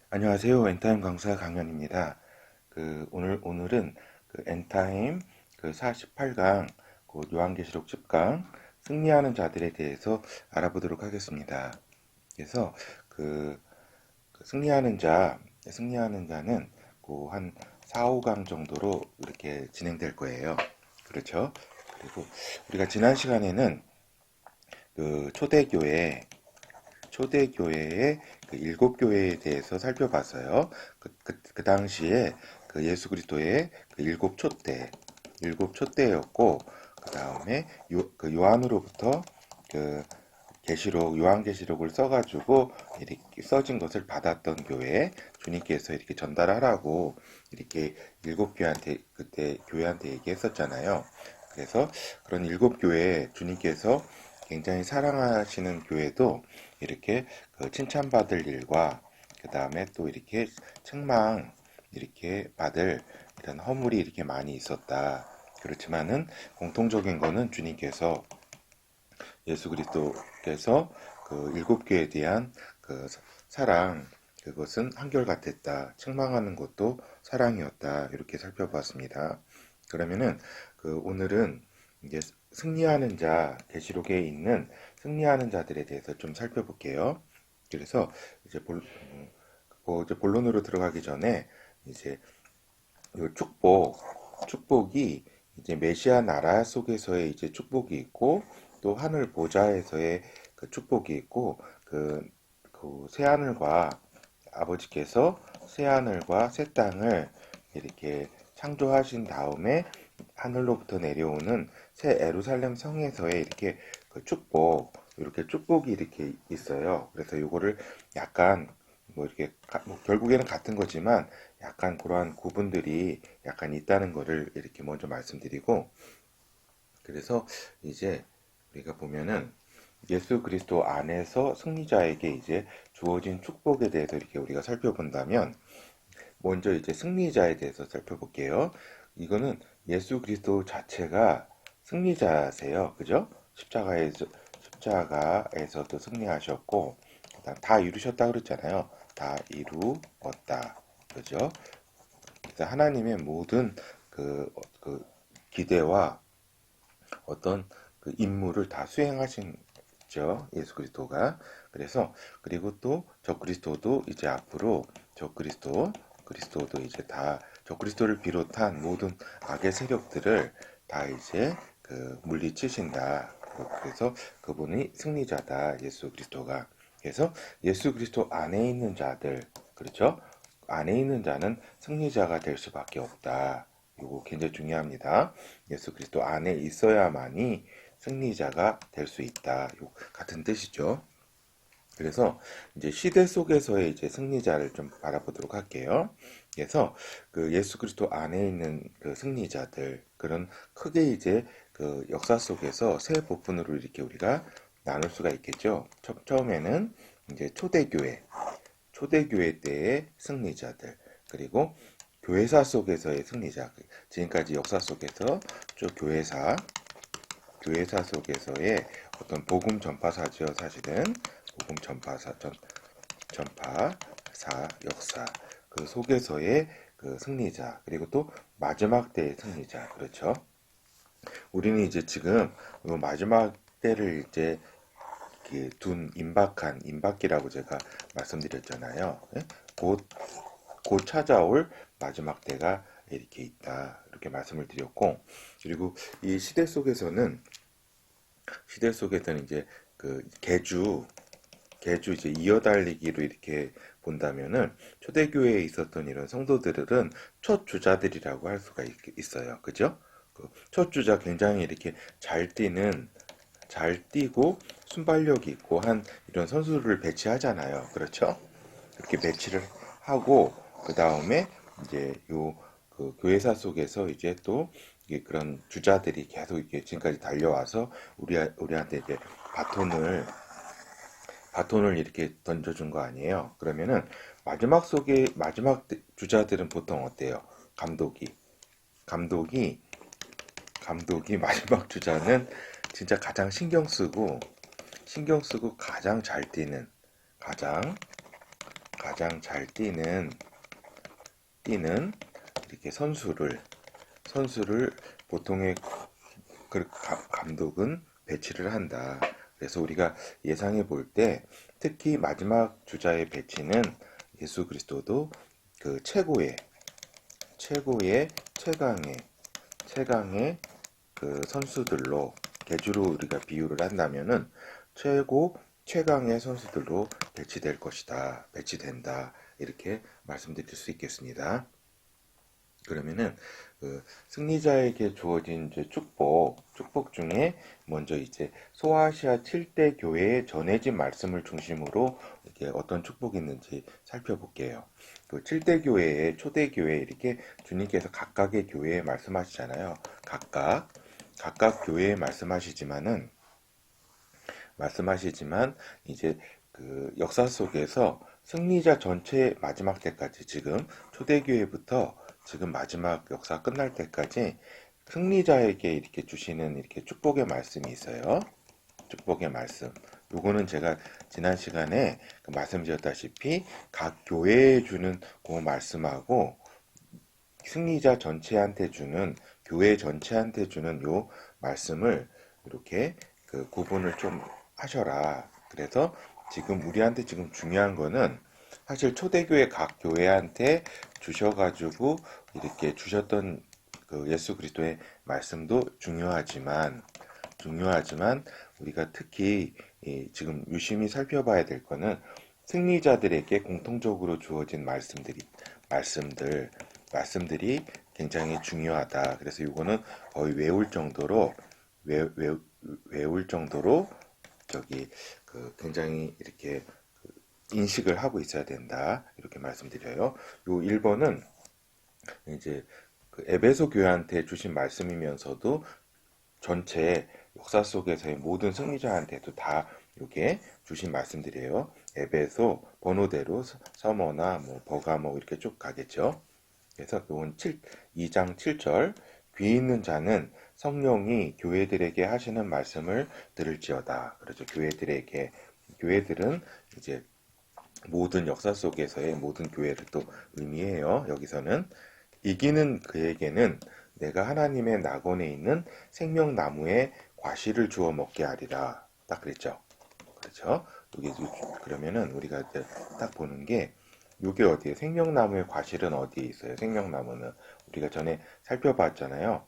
안녕하세요. 엔타임 강사 강연입니다. 오늘은 엔타임 48강 요한계시록 10강 승리하는 자들에 대해서 알아보도록 하겠습니다. 그래서 그, 승리하는 자는 한 4, 5강 정도로 이렇게 진행될 거예요. 그렇죠? 그리고 우리가 지난 시간에는 초대교회의 일곱 교회에 대해서 살펴봤어요. 그 당시에 예수 그리스도의 일곱 촛대였고, 그 다음에 요한으로부터 그 요한계시록을 써가지고 이렇게 써진 것을 받았던 교회, 주님께서 이렇게 전달하라고 이렇게 일곱 교회한테, 그때 교회한테 얘기했었잖아요. 그래서 그런 일곱 교회 주님께서 굉장히 사랑하시는 교회도 이렇게 칭찬받을 일과 그 다음에 또 이렇게 책망 이렇게 받을 이런 허물이 이렇게 많이 있었다. 그렇지만은 공통적인 거는 주님께서 예수 그리스도께서 일곱 교회에 대한 사랑, 그것은 한결같았다. 책망하는 것도 사랑이었다. 이렇게 살펴봤습니다. 그러면은 오늘은 이제 승리하는 자, 계시록에 있는 승리하는 자들에 대해서 좀 살펴볼게요. 그래서 이제 본론으로 들어가기 전에 이제 요 축복이 이제 메시아 나라 속에서의 이제 축복이 있고 또 하늘 보좌에서의 축복이 있고 새하늘과 아버지께서 새하늘과 새 땅을 이렇게 창조하신 다음에 하늘로부터 내려오는 새 에루살렘 성에서의 이렇게 이렇게 축복이 이렇게 있어요. 그래서 요거를 약간 결국에는 같은 거지만 약간 그러한 구분들이 약간 있다는 거를 이렇게 먼저 말씀드리고, 그래서 이제 우리가 보면은 예수 그리스도 안에서 승리자에게 이제 주어진 축복에 대해서 이렇게 우리가 살펴본다면, 먼저 이제 승리자에 대해서 살펴볼게요. 이거는 예수 그리스도 자체가 승리자세요. 그죠? 십자가에서도 승리하셨고, 그다음 다 이루셨다 그랬잖아요. 다 이루었다. 그죠? 그래서 하나님의 모든 그 기대와 어떤 임무를 다 수행하신죠. 예수 그리스도가. 그래서 그리고 또 저 그리스도도 이제 앞으로 그리스도도 이제 다 저 그리스도를 비롯한 모든 악의 세력들을 다 이제 물리치신다. 그래서 그분이 승리자다. 예수 그리스도가. 그래서 예수 그리스도 안에 있는 자들, 그렇죠? 안에 있는 자는 승리자가 될 수밖에 없다. 이거 굉장히 중요합니다. 예수 그리스도 안에 있어야만이 승리자가 될 수 있다. 요 같은 뜻이죠. 그래서 이제 시대 속에서의 이제 승리자를 좀 바라보도록 할게요. 그래서 예수 그리스도 안에 있는 승리자들, 그런 크게 이제 역사 속에서 세 부분으로 이렇게 우리가 나눌 수가 있겠죠. 처음에는 이제 초대교회 때의 승리자들, 그리고 교회사 속에서의 승리자, 지금까지 역사 속에서 쭉 교회사 속에서의 어떤 복음 전파사죠, 사실은. 복음 전파사 역사, 그 속에서의 승리자, 그리고 또 마지막 때의 승리자, 그렇죠? 우리는 이제 지금 마지막 때를 이제 둔 임박기라고 제가 말씀드렸잖아요. 예? 곧, 곧 찾아올 마지막 때가 이렇게 있다. 이렇게 말씀을 드렸고, 그리고 이 시대 속에서는 이제 개주 이제 이어달리기로 이렇게 본다면은 초대교회에 있었던 이런 성도들은 첫 주자들이라고 할 수가 있어요. 그죠? 첫 주자 굉장히 이렇게 잘 뛰고 순발력이 있고 한 이런 선수를 배치하잖아요. 그렇죠? 이렇게 배치를 하고 그 다음에 이제 교회사 속에서 이제 또 그런 주자들이 계속 이렇게 지금까지 달려와서 우리한테 이제 바톤을 이렇게 던져준 거 아니에요. 그러면은 마지막 주자들은 보통 어때요? 감독이 감독이 감독이 마지막 주자는 진짜 가장 신경 쓰고 가장 잘 뛰는 가장 가장 잘 뛰는 이렇게 선수를 보통의 감독은 배치를 한다. 그래서 우리가 예상해 볼 때 특히 마지막 주자의 배치는 예수 그리스도도 그 최고의 최강의 그 선수들로 개주로 우리가 비유를 한다면은 최강의 선수들로 배치될 것이다. 배치된다. 이렇게 말씀드릴 수 있겠습니다. 그러면은 그 승리자에게 주어진 이제 축복 중에 먼저 이제 소아시아 7대 교회에 전해진 말씀을 중심으로 이렇게 어떤 축복이 있는지 살펴볼게요. 그 7대 교회에 초대 교회 이렇게 주님께서 각각의 교회에 말씀하시잖아요. 각각 교회에 말씀하시지만 이제 그 역사 속에서 승리자 전체 마지막 때까지 지금 초대교회부터 지금 마지막 역사 끝날 때까지 승리자에게 이렇게 주시는 이렇게 축복의 말씀이 있어요. 축복의 말씀. 요거는 제가 지난 시간에 그 말씀드렸다시피 각 교회에 주는 그 말씀하고 승리자 전체한테 주는 교회 전체한테 주는 요 말씀을 이렇게 그 구분을 좀 하셔라. 그래서 지금 우리한테 지금 중요한 거는 사실 초대교회 각 교회한테 주셔가지고 이렇게 주셨던 그 예수 그리스도의 말씀도 중요하지만 우리가 특히 지금 유심히 살펴봐야 될 거는 승리자들에게 공통적으로 주어진 말씀들이 굉장히 중요하다. 그래서 이거는 거의 외울 정도로 저기 그 굉장히 이렇게 인식을 하고 있어야 된다. 이렇게 말씀드려요. 요 1번은 이제 그 에베소 교회한테 주신 말씀이면서도 전체 역사 속에서의 모든 승리자한테도 다 이렇게 주신 말씀들이에요. 에베소 번호대로 서머나 뭐 버가모 이렇게 쭉 가겠죠. 그래서 이건 2장 7절 귀 있는 자는 성령이 교회들에게 하시는 말씀을 들을지어다. 그렇죠. 교회들은 이제 모든 역사 속에서의 모든 교회를 또 의미해요. 여기서는 이기는 그에게는 내가 하나님의 낙원에 있는 생명나무의 과실을 주어 먹게 하리라. 딱 그랬죠. 그렇죠. 여기 그러면은 우리가 이제 딱 보는 게 요게 어디에 생명나무의 과실은 어디에 있어요? 생명나무는 우리가 전에 살펴봤잖아요.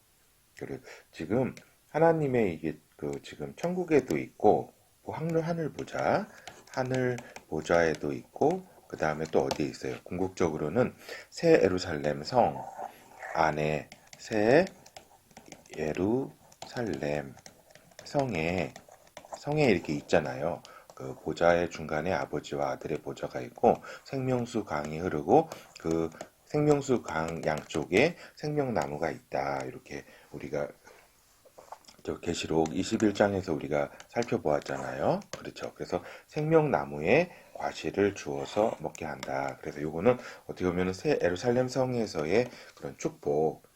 그리고 지금 하나님의 이게 그 지금 천국에도 있고 그 하늘 보좌에도 있고 그 다음에 또 어디에 있어요? 궁극적으로는 새 예루살렘 성 안에 새 예루살렘 성에 이렇게 있잖아요. 그 보좌의 중간에 아버지와 아들의 보좌가 있고 생명수 강이 흐르고 그 생명수 강 양쪽에 생명나무가 있다. 이렇게 우리가 저 계시록 21장에서 우리가 살펴보았잖아요. 그렇죠. 그래서 생명나무에 과실을 주어서 먹게 한다. 그래서 요거는 어떻게 보면 새 예루살렘 성에서의 그런 축복,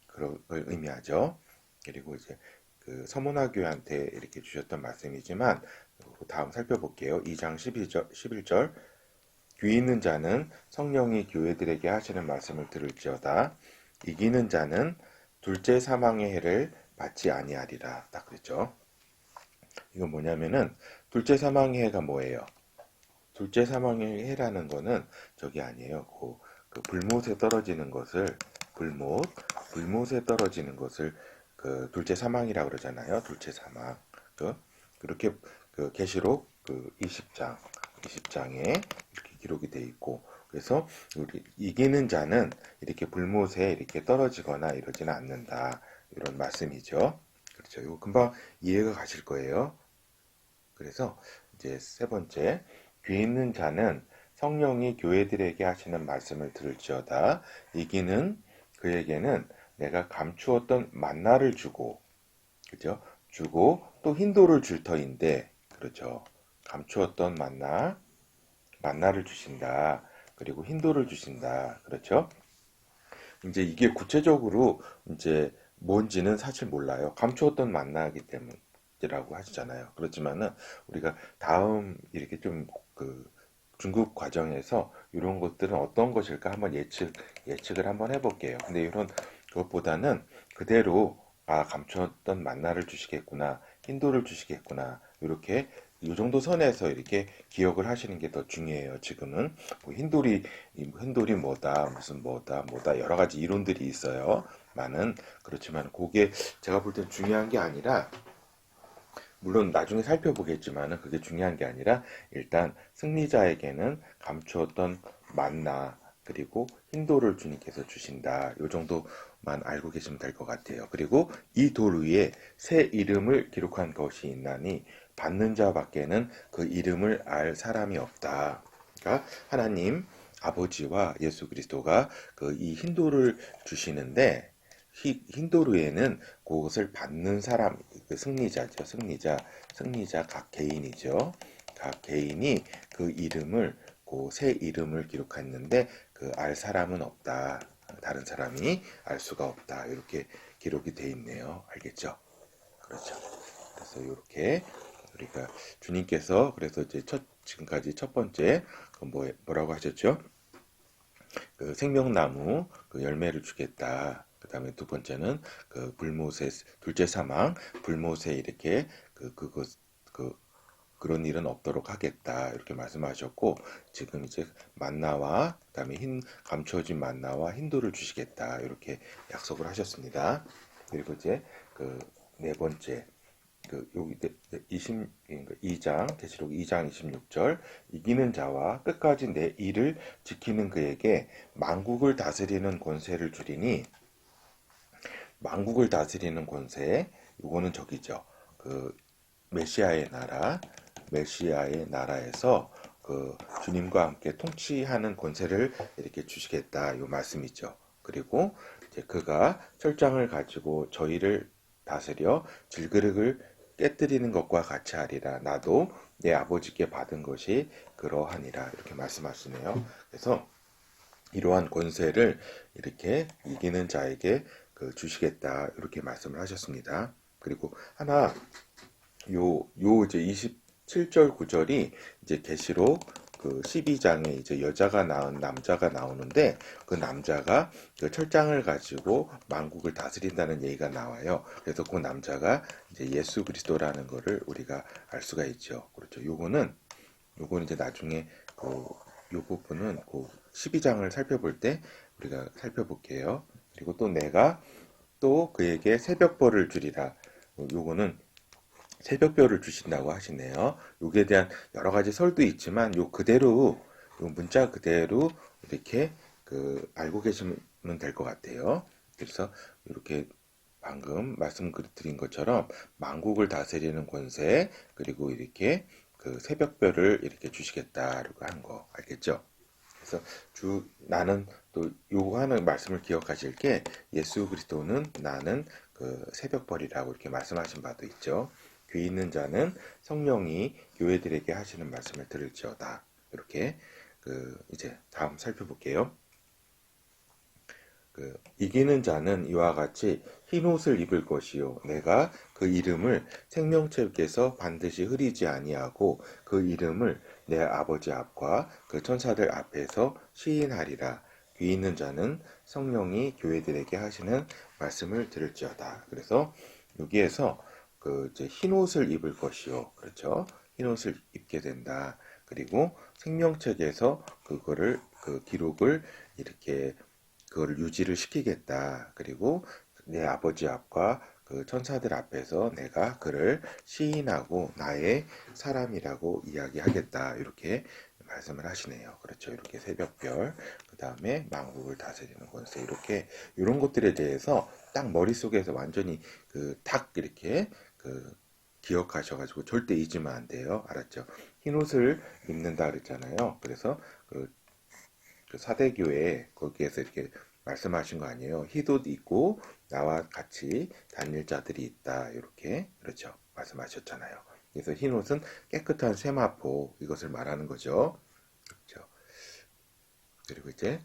그런 걸 의미하죠. 그리고 이제 그 서문화 교회한테 이렇게 주셨던 말씀이지만 다음 살펴볼게요. 2장 11절 귀 있는 자는 성령이 교회들에게 하시는 말씀을 들을지어다. 이기는 자는 둘째 사망의 해를 받지 아니하리라. 딱 그랬죠. 이건 뭐냐면은 둘째 사망의 해가 뭐예요? 둘째 사망의 해라는 거는 저기 아니에요. 그 불못에 떨어지는 것을 불못에 떨어지는 것을 그 둘째 사망이라고 그러잖아요. 둘째 사망. 그렇게 그 계시록 그 20장에 이렇게 기록이 돼 있고 그래서 우리 이기는 자는 이렇게 불못에 이렇게 떨어지거나 이러지는 않는다. 이런 말씀이죠. 그렇죠. 이거 금방 이해가 가실 거예요. 그래서 이제 세 번째, 귀 있는 자는 성령이 교회들에게 하시는 말씀을 들을지어다. 이기는 그에게는 내가 감추었던 만나를 주고, 그죠? 주고 또 흰돌을 줄 터인데, 그렇죠. 감추었던 만나를 주신다. 그리고 흰돌을 주신다. 그렇죠? 이제 이게 구체적으로 이제 뭔지는 사실 몰라요. 감추었던 만나기 때문이라고 하시잖아요. 그렇지만은 우리가 다음 이렇게 좀 그 중급 과정에서 이런 것들은 어떤 것일까 한번 예측을 한번 해볼게요. 근데 이런 것보다는 그대로 감추었던 만나를 주시겠구나, 힌도를 주시겠구나, 이렇게 이 정도 선에서 이렇게 기억을 하시는 게 더 중요해요. 지금은 뭐 힌돌이 뭐다, 무슨 뭐다 여러 가지 이론들이 있어요. 많은 그렇지만 그게 제가 볼 땐 중요한 게 아니라 물론 나중에 살펴보겠지만은 그게 중요한 게 아니라 일단 승리자에게는 감추었던 만나 그리고 힌도를 주님께서 주신다. 요 정도만 알고 계시면 될 것 같아요. 그리고 이 돌 위에 새 이름을 기록한 것이 있나니 받는 자밖에는 그 이름을 알 사람이 없다. 그러니까 하나님 아버지와 예수 그리스도가 그 이 힌도를 주시는데 힌도르에는 그것을 받는 사람, 그 승리자죠. 승리자 각 개인이죠. 각 개인이 그 이름을, 그 새 이름을 기록했는데 그 알 사람은 없다. 다른 사람이 알 수가 없다. 이렇게 기록이 돼 있네요. 알겠죠? 그렇죠. 그래서 이렇게 우리가 주님께서 그래서 이제 지금까지 첫 번째 뭐라고 하셨죠? 그 생명나무 그 열매를 주겠다. 그 다음에 두 번째는 그 불못의 둘째 사망 불못에 이렇게 그 그런 일은 없도록 하겠다 이렇게 말씀하셨고 지금 이제 만나와 그다음에 흰 감춰진 만나와 흰돌을 주시겠다 이렇게 약속을 하셨습니다. 그리고 이제 그 네 번째 그 여기 2장 계시록 2장 26절 이기는 자와 끝까지 내 일을 지키는 그에게 만국을 다스리는 권세를 주리니 만국을 다스리는 권세 이거는 저기죠. 그 메시아의 나라에서 그 주님과 함께 통치하는 권세를 이렇게 주시겠다 이 말씀이죠. 그리고 이제 그가 철장을 가지고 저희를 다스려 질그릇을 깨뜨리는 것과 같이 하리라. 나도 내 아버지께 받은 것이 그러하니라. 이렇게 말씀하시네요. 그래서 이러한 권세를 이렇게 이기는 자에게 주시겠다. 이렇게 말씀을 하셨습니다. 그리고 하나 이제 27절 9절이 이제 계시록 그 12장에 이제 여자가 낳은 남자가 나오는데 그 남자가 그 철장을 가지고 만국을 다스린다는 얘기가 나와요. 그래서 그 남자가 이제 예수 그리스도라는 거를 우리가 알 수가 있죠. 그렇죠. 요거는 이제 나중에 요 부분은 그 12장을 살펴볼 때 우리가 살펴볼게요. 그리고 또 내가 또 그에게 새벽벌을 주리라. 요거는 새벽별을 주신다고 하시네요. 여기에 대한 여러 가지 설도 있지만 요 문자 그대로 이렇게 알고 계시면 될 것 같아요. 그래서 이렇게 방금 말씀드린 것처럼 만국을 다스리는 권세 그리고 이렇게 그 새벽별을 이렇게 주시겠다라고 하는 거 알겠죠? 그래서 나는 또 요거 하는 말씀을 기억하실 게 예수 그리스도는 나는 그 새벽벌이라고 이렇게 말씀하신 바도 있죠. 귀 있는 자는 성령이 교회들에게 하시는 말씀을 들을지어다. 이렇게 이제 다음 살펴볼게요. 이기는 자는 이와 같이 흰 옷을 입을 것이요 내가 그 이름을 생명책에서 반드시 흐리지 아니하고 그 이름을 내 아버지 앞과 그 천사들 앞에서 시인하리라. 귀 있는 자는 성령이 교회들에게 하시는 말씀을 들을지어다. 그래서 여기에서 이제 흰 옷을 입을 것이요. 그렇죠? 흰 옷을 입게 된다. 그리고 생명책에서 기록을 이렇게 그거를 유지를 시키겠다. 그리고 내 아버지 앞과 그 천사들 앞에서 내가 그를 시인하고 나의 사람이라고 이야기하겠다. 이렇게 말씀을 하시네요. 그렇죠. 이렇게 새벽별, 그 다음에 만국을 다스리는 권세, 이렇게, 이런 것들에 대해서 딱 머릿속에서 완전히 딱 이렇게 기억하셔가지고 절대 잊으면 안 돼요. 알았죠? 흰 옷을 입는다 그랬잖아요. 그래서 그 사대교회 거기에서 이렇게 말씀하신 거 아니에요. 흰옷 입고 나와 같이 다닐 자들이 있다. 이렇게 그렇죠. 말씀하셨잖아요. 그래서 흰옷은 깨끗한 세마포 이것을 말하는 거죠. 그렇죠. 그리고 이제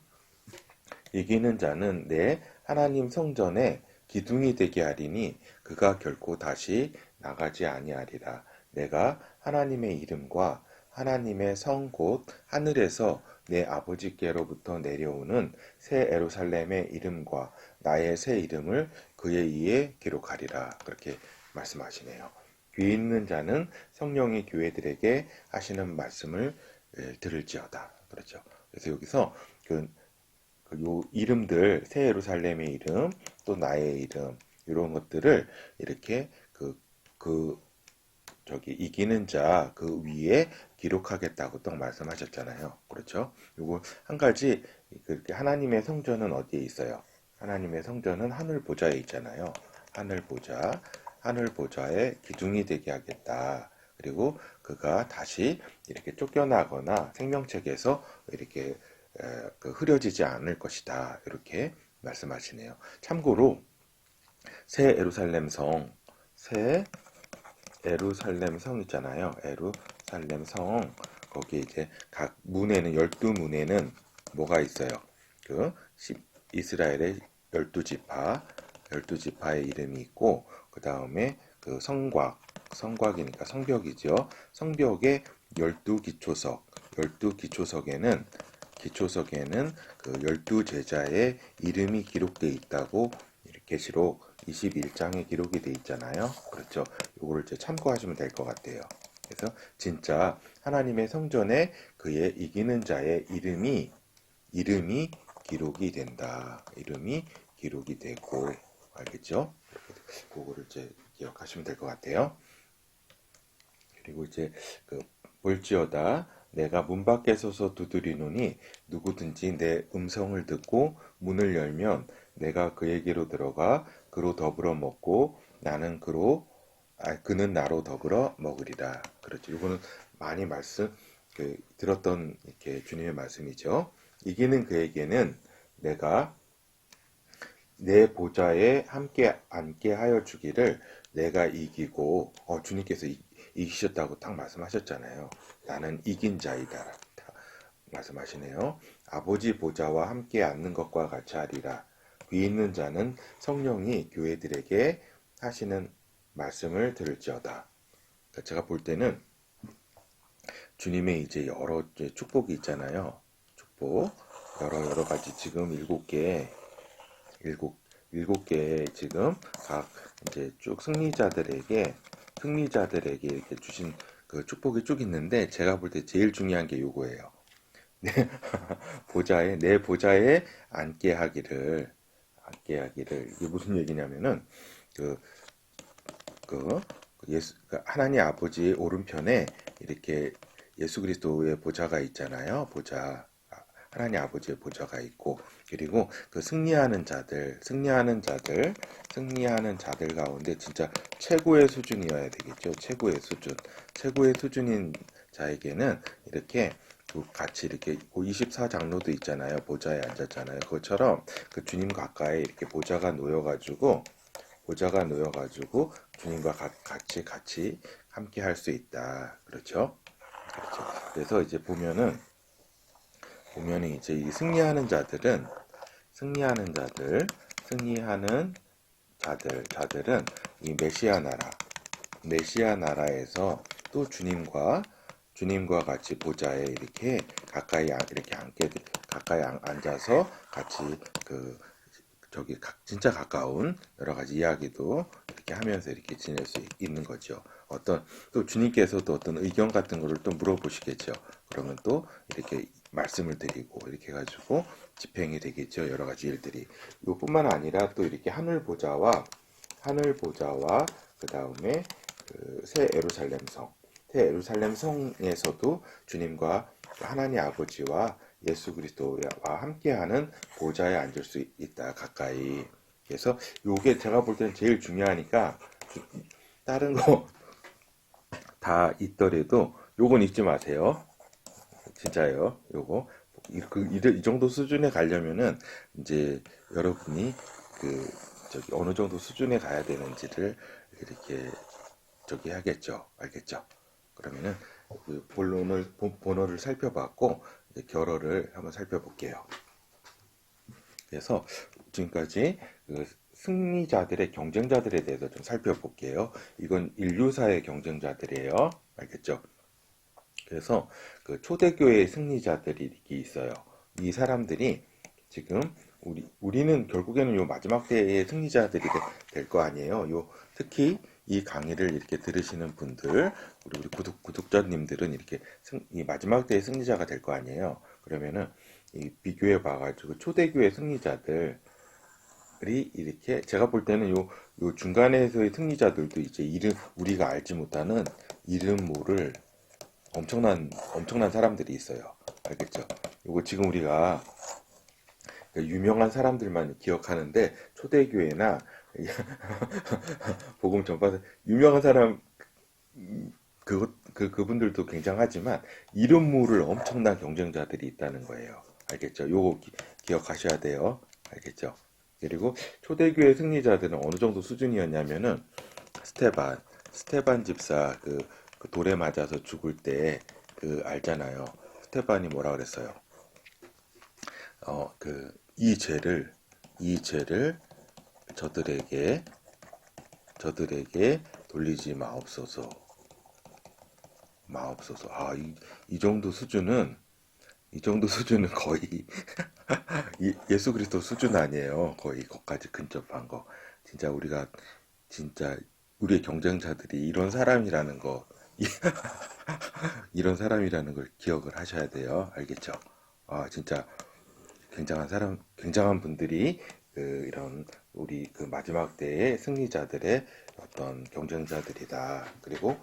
이기는 자는 내 하나님 성전에 기둥이 되게 하리니 그가 결코 다시 나가지 아니하리라. 내가 하나님의 이름과 하나님의 성 곧 하늘에서 내 아버지께로부터 내려오는 새 예루살렘의 이름과 나의 새 이름을 그의 이에 기록하리라. 그렇게 말씀하시네요. 귀 있는 자는 성령이 교회들에게 하시는 말씀을 들을지어다. 그렇죠. 그래서 여기서 요 이름들, 새 예루살렘의 이름, 또 나의 이름, 이런 것들을 이렇게 그 이기는 자 그 위에 기록하겠다고 또 말씀하셨잖아요. 그렇죠? 요거 한 가지, 그렇게 하나님의 성전은 어디에 있어요? 하나님의 성전은 하늘 보좌에 있잖아요. 하늘 보좌, 하늘 보좌의 기둥이 되게 하겠다. 그리고 그가 다시 이렇게 쫓겨나거나 생명책에서 이렇게 흐려지지 않을 것이다. 이렇게 말씀하시네요. 참고로 새 예루살렘 성, 새 에루살렘 성 있잖아요. 에루살렘 성. 거기 이제 각 문에는 12문에는 뭐가 있어요? 그 이스라엘의 12지파, 12지파의 이름이 있고 그다음에 그 성곽이니까 성벽이죠. 성벽에 12기초석, 12기초석에는 그 12제자의 이름이 기록되어 있다고 계시록 21장에 기록이 되어 있잖아요. 그렇죠. 요거를 이제 참고하시면 될 것 같아요. 그래서 진짜 하나님의 성전에 그의 이기는 자의 이름이 기록이 된다. 이름이 기록이 되고, 알겠죠? 그거를 이제 기억하시면 될 것 같아요. 그리고 이제 볼지어다 내가 문 밖에 서서 두드리노니 누구든지 내 음성을 듣고 문을 열면 내가 그에게로 들어가 그로 더불어 먹고 나는 그는 나로 더불어 먹으리라. 그렇죠. 이거는 많이 들었던 이렇게 주님의 말씀이죠. 이기는 그에게는 내가 내 보좌에 함께 앉게 하여 주기를 내가 이기고 주님께서 이기셨다고 딱 말씀하셨잖아요. 나는 이긴 자이다 말씀하시네요. 아버지 보좌와 함께 앉는 것과 같이 하리라. 귀 있는 자는 성령이 교회들에게 하시는 말씀을 들을지어다. 그러니까 제가 볼 때는 주님의 이제 여러 축복이 있잖아요. 축복 여러 가지 지금 일곱 개 지금 각 이제 쭉 승리자들에게 이렇게 주신 그 축복이 쭉 있는데 제가 볼 때 제일 중요한 게 요거예요. 내 보좌에 앉게 하기를 이게 무슨 얘기냐면은 그, 하나님 아버지의 오른편에 이렇게 예수 그리스도의 보좌가 있잖아요. 하나님 아버지의 보좌가 있고 그리고 그 승리하는 자들 가운데 진짜 최고의 수준이어야 되겠죠. 최고의 수준인 자에게는 이렇게 같이 이렇게 24장로도 있잖아요. 보좌에 앉았잖아요. 그것처럼 그 주님 가까이 이렇게 보좌가 놓여가지고 주님과 같이 함께 할 수 있다. 그렇죠? 그렇죠. 그래서 이제 보면은 이제 이 승리하는 자들은 이 메시아 나라에서 또 주님과 같이 보좌에 이렇게 가까이 앉아서 같이 진짜 가까운 여러 가지 이야기도 이렇게 하면서 이렇게 지낼 수 있는 거죠. 또 주님께서도 어떤 의견 같은 거를 또 물어보시겠죠. 그러면 또 이렇게 말씀을 드리고 이렇게 해가지고 집행이 되겠죠. 여러 가지 일들이. 이뿐만 아니라 또 이렇게 하늘 보좌와 그 다음에 새 예루살렘 성에서도 주님과 하나님 아버지와 예수 그리스도와 함께하는 보좌에 앉을 수 있다. 가까이. 그래서 요게 제가 볼 때는 제일 중요하니까 다른 거 다 있더라도 요건 잊지 마세요. 진짜예요. 요거 이 정도 수준에 가려면은 이제 여러분이 어느 정도 수준에 가야 되는지를 이렇게 하겠죠. 알겠죠? 그러면은 그 본어를 살펴봤고 이제 결어를 한번 살펴볼게요. 그래서 지금까지 승리자들의 경쟁자들에 대해서 좀 살펴볼게요. 이건 인류사의 경쟁자들이에요. 알겠죠? 그래서 그 초대교회 승리자들이 이렇게 있어요. 이 사람들이 지금 우리는 결국에는 요 마지막 때의 승리자들이 될 거 아니에요. 요 특히 이 강의를 이렇게 들으시는 분들, 우리 구독자님들은 이렇게 이 마지막 때의 승리자가 될 거 아니에요. 그러면은 이 비교해 봐가지고 초대교회 승리자들이 이렇게 제가 볼 때는 요 중간에서의 승리자들도 이제 우리가 알지 못하는 이름 모를 엄청난 사람들이 있어요. 알겠죠? 요거 지금 우리가 유명한 사람들만 기억하는데 초대교회나 복음 전파사 유명한 사람 그분들도 굉장하지만 이름 모를 엄청난 경쟁자들이 있다는 거예요. 알겠죠? 요거 기억하셔야 돼요. 알겠죠? 그리고 초대교회 승리자들은 어느 정도 수준이었냐면은 스테반 집사 그 돌에 맞아서 죽을 때 그 알잖아요. 스테반이 뭐라 그랬어요? 이 죄를 저들에게 돌리지 마옵소서. 이 정도 수준은 거의 예수 그리스도 수준 아니에요. 거의 거기까지 근접한 거. 진짜 진짜 우리의 경쟁자들이 이런 사람이라는 걸 기억을 하셔야 돼요. 알겠죠? 진짜 굉장한 분들이 이런 우리 그 마지막 때의 승리자들의 어떤 경쟁자들이다. 그리고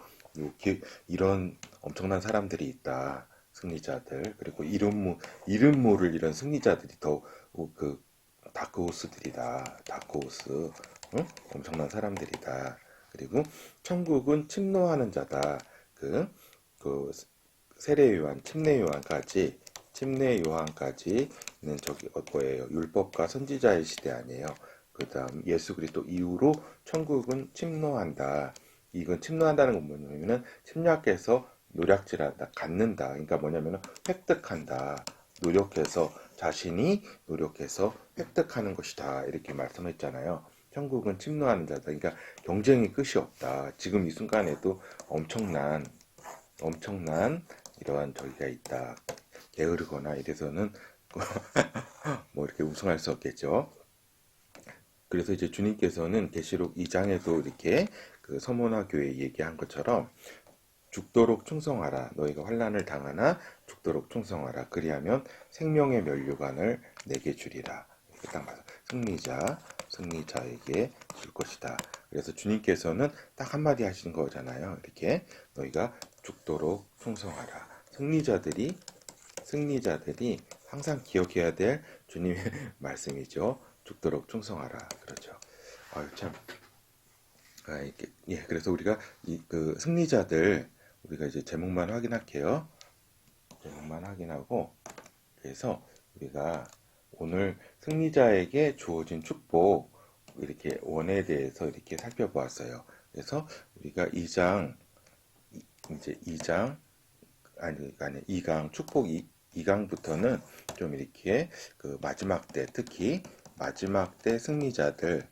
이런 엄청난 사람들이 있다. 승리자들. 그리고 이름 모를 이런 승리자들이 그 다크호스들이다. 응? 엄청난 사람들이다. 그리고 천국은 침노하는 자다. 그 세례 요한, 침례 요한까지는 저기 뭐예요? 율법과 선지자의 시대 아니에요. 그 다음 예수 그리스도 이후로 천국은 침노한다. 이건 침노한다는 건 뭐냐면은 침략해서 노략질한다, 갖는다. 그러니까 뭐냐면은 획득한다. 자신이 노력해서 획득하는 것이다. 이렇게 말씀했잖아요. 천국은 침노하는 자다. 그러니까 경쟁이 끝이 없다. 지금 이 순간에도 엄청난 이러한 저기가 있다. 게으르거나 이래서는 뭐 이렇게 우승할 수 없겠죠. 그래서 이제 주님께서는 계시록 2장에도 이렇게 그 서머나 교회 얘기한 것처럼 죽도록 충성하라. 너희가 환난을 당하나 죽도록 충성하라. 그리하면 생명의 면류관을 내게 주리라. 이렇게 딱 맞아. 승리자에게 줄 것이다. 그래서 주님께서는 딱 한마디 하신 거잖아요. 이렇게 너희가 죽도록 충성하라. 승리자들이 항상 기억해야 될 주님의 말씀이죠. 죽도록 충성하라. 그렇죠. 아유, 참. 예, 그래서 우리가 그 승리자들, 우리가 이제 제목만 확인할게요. 제목만 확인하고, 그래서 우리가 오늘 승리자에게 주어진 축복, 이렇게 원에 대해서 이렇게 살펴보았어요. 그래서 우리가 2장, 2강, 축복 2강부터는 좀 이렇게 그 마지막 때, 특히 마지막 때 승리자들의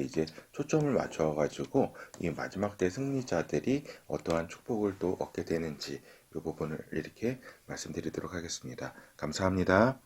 이제 초점을 맞춰가지고 이 마지막 때 승리자들이 어떠한 축복을 또 얻게 되는지 이 부분을 이렇게 말씀드리도록 하겠습니다. 감사합니다.